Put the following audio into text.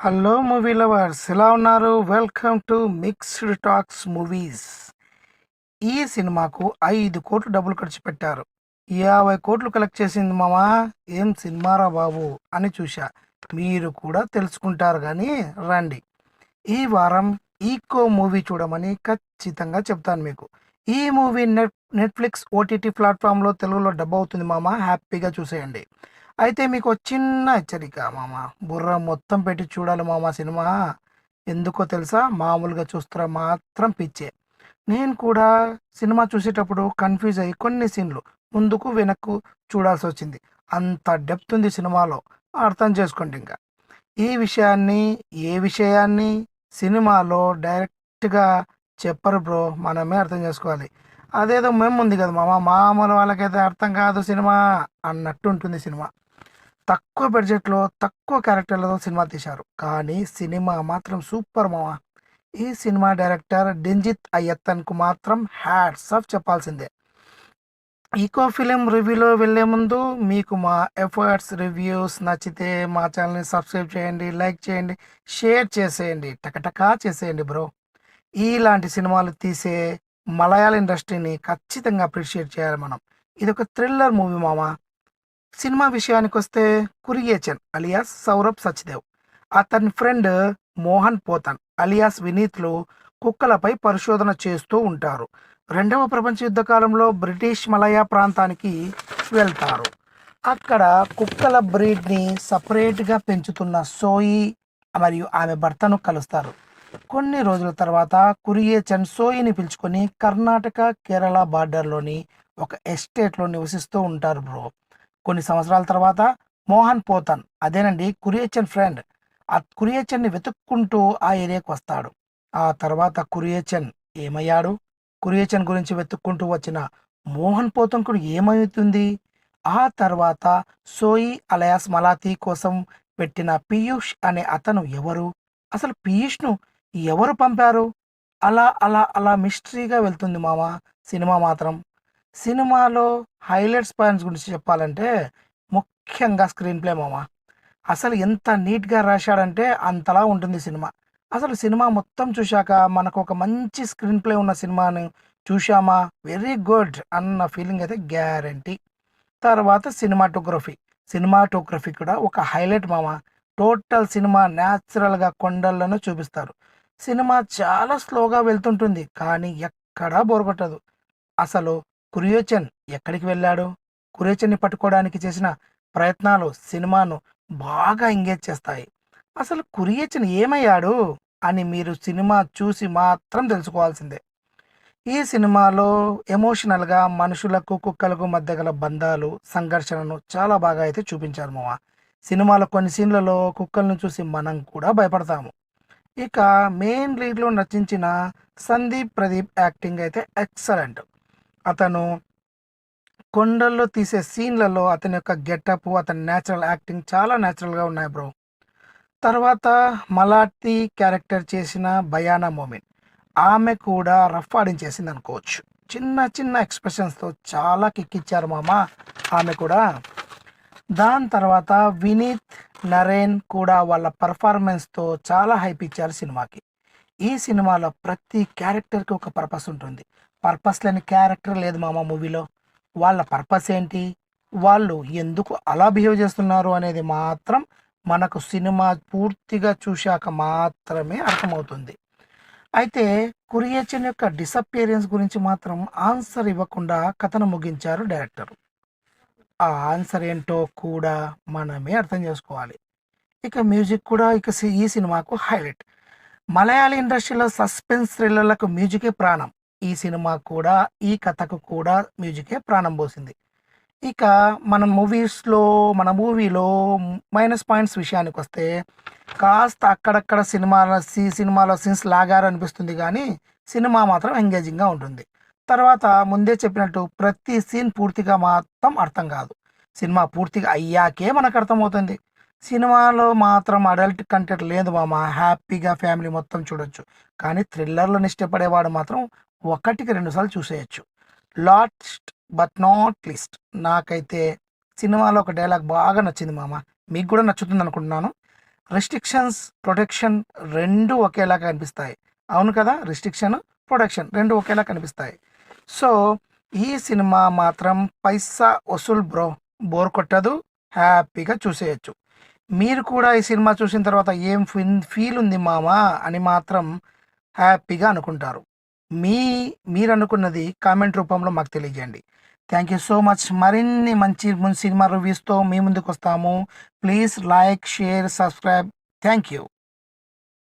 Hello movie lovers, ఎలా ఉన్నారు? Welcome to mixed talks movies. ఈ సినిమాకు 5 కోట్లు డబ్బులు ఖర్చు పెట్టారు. 50 కోట్లు కలెక్ట్ చేసింది మామా. ఏం సినిమారా బాబు అని చూశా. మీరు కూడా తెలుసుకుంటారు కానీ రండి. ఈ వారం ఈకో మూవీ చూడమని ఖచ్చితంగా చెప్తాను మీకు. ఈ మూవీ నెట్ఫ్లిక్స్ ఓటీటీ ప్లాట్ఫామ్లో తెలుగులో డబ్ అవుతుంది మామ. హ్యాపీగా చూసేయండి. అయితే మీకు ఒక చిన్న హెచ్చరిక మామ, బుర్ర మొత్తం పెట్టి చూడాలి మామ సినిమా. ఎందుకో తెలుసా? మామూలుగా చూస్తారా మాత్రం పిచ్చే. నేను కూడా సినిమా చూసేటప్పుడు కన్ఫ్యూజ్ అయ్యి కొన్ని సీన్లు ముందుకు వెనక్కు చూడాల్సి వచ్చింది. అంత డెప్త్ ఉంది సినిమాలో. అర్థం చేసుకోండి. ఇంకా ఏ విషయాన్ని సినిమాలో డైరెక్ట్గా చెప్పరు బ్రో, మనమే అర్థం చేసుకోవాలి. అదేదో మేము ఉంది కదా మామ, మామూలు వాళ్ళకైతే అర్థం కాదు సినిమా అన్నట్టు ఉంటుంది సినిమా. తక్కువ బడ్జెట్లో తక్కువ క్యారెక్టర్లతో సినిమా తీశారు, కానీ సినిమా మాత్రం సూపర్ మామ. ఈ సినిమా డైరెక్టర్ డింజిత్ అయ్యత్తన్కు మాత్రం హ్యాట్స్ ఆఫ్ చెప్పాల్సిందే. ఈకో ఫిలిం రివ్యూలో వెళ్ళే ముందు మీకు మా ఎఫర్ట్స్ రివ్యూస్ నచ్చితే మా ఛానల్ని సబ్స్క్రైబ్ చేయండి, లైక్ చేయండి, షేర్ చేసేయండి, టకటకా చేసేయండి బ్రో. ఇలాంటి సినిమాలు తీసే మలయాళ ఇండస్ట్రీని ఖచ్చితంగా అప్రిషియేట్ చేయాలి మనం. ఇది ఒక థ్రిల్లర్ మూవీ మామ. సినిమా విషయానికి వస్తే, కురియేచన్ అలియాస్ సౌరభ్ సచ్దేవ్, అతని ఫ్రెండ్ మోహన్ పోతన్ అలియాస్ వినీత్లు కుక్కలపై పరిశోధన చేస్తూ ఉంటారు. రెండవ ప్రపంచ యుద్ధ కాలంలో బ్రిటిష్ మలయా ప్రాంతానికి వెళ్తారు. అక్కడ కుక్కల బ్రీడ్ని సపరేట్గా పెంచుతున్న సోయి మరియు ఆమె భర్తను కలుస్తారు. కొన్ని రోజుల తర్వాత కురియేచన్ సోయిని పిలుచుకొని కర్ణాటక కేరళ బార్డర్లోని ఒక ఎస్టేట్లో నివసిస్తూ ఉంటారు బ్రో. కొన్ని సంవత్సరాల తర్వాత మోహన్ పోతన్, అదేనండి కురియేచన్ ఫ్రెండ్, ఆ కురియేచన్ని వెతుక్కుంటూ ఆ ఏరియాకి వస్తాడు. ఆ తర్వాత కురియేచన్ ఏమయ్యాడు? కురియేచన్ గురించి వెతుక్కుంటూ వచ్చిన మోహన్ పోతంకుడు ఏమవుతుంది? ఆ తర్వాత సోయి అలయాస్ మలాతి కోసం పెట్టిన పీయూష్ అనే అతను ఎవరు? అసలు పీయూష్ను ఎవరు పంపారు? అలా అలా అలా మిస్టరీగా వెళ్తుంది మామ సినిమా మాత్రం. సినిమాలో హైలైట్స్ పాయింట్స్ గురించి చెప్పాలంటే, ముఖ్యంగా స్క్రీన్ ప్లే మామ. అసలు ఎంత నీట్గా రాశాడంటే అంతలా ఉంటుంది సినిమా. అసలు సినిమా మొత్తం చూశాక మనకు ఒక మంచి స్క్రీన్ ప్లే ఉన్న సినిమాని చూశామా, వెరీ గుడ్ అన్న ఫీలింగ్ అయితే గ్యారంటీ. తర్వాత సినిమాటోగ్రఫీ కూడా ఒక హైలైట్ మామ. టోటల్ సినిమా న్యాచురల్గా కొండలను చూపిస్తారు. సినిమా చాలా స్లోగా వెళ్తుంటుంది, కానీ ఎక్కడా బోర్ కొట్టదు. అసలు కురియోచన్ ఎక్కడికి వెళ్ళాడు? కురియోచన్ని పట్టుకోవడానికి చేసిన ప్రయత్నాలు సినిమాను బాగా ఎంగేజ్ చేస్తాయి. అసలు కురియోచన్ ఏమయ్యాడు అని మీరు సినిమా చూసి మాత్రం తెలుసుకోవాల్సిందే. ఈ సినిమాలో ఎమోషనల్గా మనుషులకు కుక్కలకు మధ్య గల బంధాలు, సంఘర్షణను చాలా బాగా అయితే చూపించారు మామ. సినిమాలో కొన్ని సీన్లలో కుక్కలను చూసి మనం కూడా భయపడతాము. ఇక మెయిన్ లీడ్లో నటించిన సందీప్ ప్రదీప్ యాక్టింగ్ అయితే ఎక్సలెంట్. అతను కొండల్లో తీసే సీన్లలో అతని యొక్క గెటప్, అతని న్యాచురల్ యాక్టింగ్ చాలా న్యాచురల్గా ఉన్నాయి బ్రో. తర్వాత మలాటి క్యారెక్టర్ చేసిన బయానా మోమిన్, ఆమె కూడా రఫ్ ఆడించేసింది అనుకోవచ్చు. చిన్న చిన్న ఎక్స్ప్రెషన్స్తో చాలా కిక్కిచ్చారు మామ ఆమె కూడా. దాని తర్వాత వినీత్, నరేన్ కూడా వాళ్ళ పర్ఫార్మెన్స్తో చాలా హైప్ ఇచ్చారు సినిమాకి. ఈ సినిమాలో ప్రతి క్యారెక్టర్కి ఒక పర్పస్ ఉంటుంది. పర్పస్ లేని క్యారెక్టర్ లేదు మామ మూవీలో. వాళ్ళ పర్పస్ ఏంటి, వాళ్ళు ఎందుకు అలా బిహేవ్ చేస్తున్నారు అనేది మాత్రం మనకు సినిమా పూర్తిగా చూశాక మాత్రమే అర్థమవుతుంది. అయితే కురియేచన్ యొక్క డిసప్పియరెన్స్ గురించి మాత్రం ఆన్సర్ ఇవ్వకుండా కథను ముగించారు డైరెక్టర్. ఆ ఆన్సర్ ఏంటో కూడా మనమే అర్థం చేసుకోవాలి. ఇక మ్యూజిక్ కూడా ఈ సినిమాకు హైలైట్. మలయాళ ఇండస్ట్రీలో సస్పెన్స్ థ్రిల్లర్లకు మ్యూజికే ప్రాణం. ఈ సినిమా కూడా, ఈ కథకు కూడా మ్యూజికే ప్రాణం పోసింది. ఇక మన మూవీలో మైనస్ పాయింట్స్ విషయానికి వస్తే, కాస్త అక్కడక్కడ సినిమాలో సీన్స్ లాగారు అనిపిస్తుంది, కానీ సినిమా మాత్రం ఎంగేజింగ్గా ఉంటుంది. తర్వాత ముందే చెప్పినట్టు ప్రతి సీన్ పూర్తిగా మాత్రం అర్థం కాదు. సినిమా పూర్తిగా అయ్యాకే మనకు అర్థమవుతుంది. సినిమాలో మాత్రం అడల్ట్ కంటెంట్ లేదు మామ. హ్యాపీగా ఫ్యామిలీ మొత్తం చూడొచ్చు. కానీ థ్రిల్లర్లను ఇష్టపడేవాడు మాత్రం 1-2 సార్లు చూసేయచ్చు. లాస్ట్ బట్ నాట్ లీస్ట్, నాకైతే సినిమాలో ఒక డైలాగ్ బాగా నచ్చింది మామ. మీకు కూడా నచ్చుతుంది అనుకుంటున్నాను. రెస్ట్రిక్షన్స్, ప్రొటెక్షన్ 2 ఒకేలా కనిపిస్తాయి. అవును కదా! రిస్ట్రిక్షన్, ప్రొటెక్షన్ 2 ఒకేలా కనిపిస్తాయి. సో, ఈ సినిమా మాత్రం పైసా వసూల్ బ్రో. బోర్ కొట్టదు. హ్యాపీగా చూసేయొచ్చు. మీరు కూడా ఈ సినిమా చూసిన తర్వాత ఏం ఫీల్ ఉంది మామా అని మాత్రం హ్యాపీగా అనుకుంటారు. మీ మీరనుకున్నది కామెంట్ రూపంలో మాకు తెలియజేయండి. Thank you so much. మరిన్ని మంచి సినిమా రివ్యూస్‌తో మీ ముందుకొస్తాము. Please like, share, subscribe. Thank you.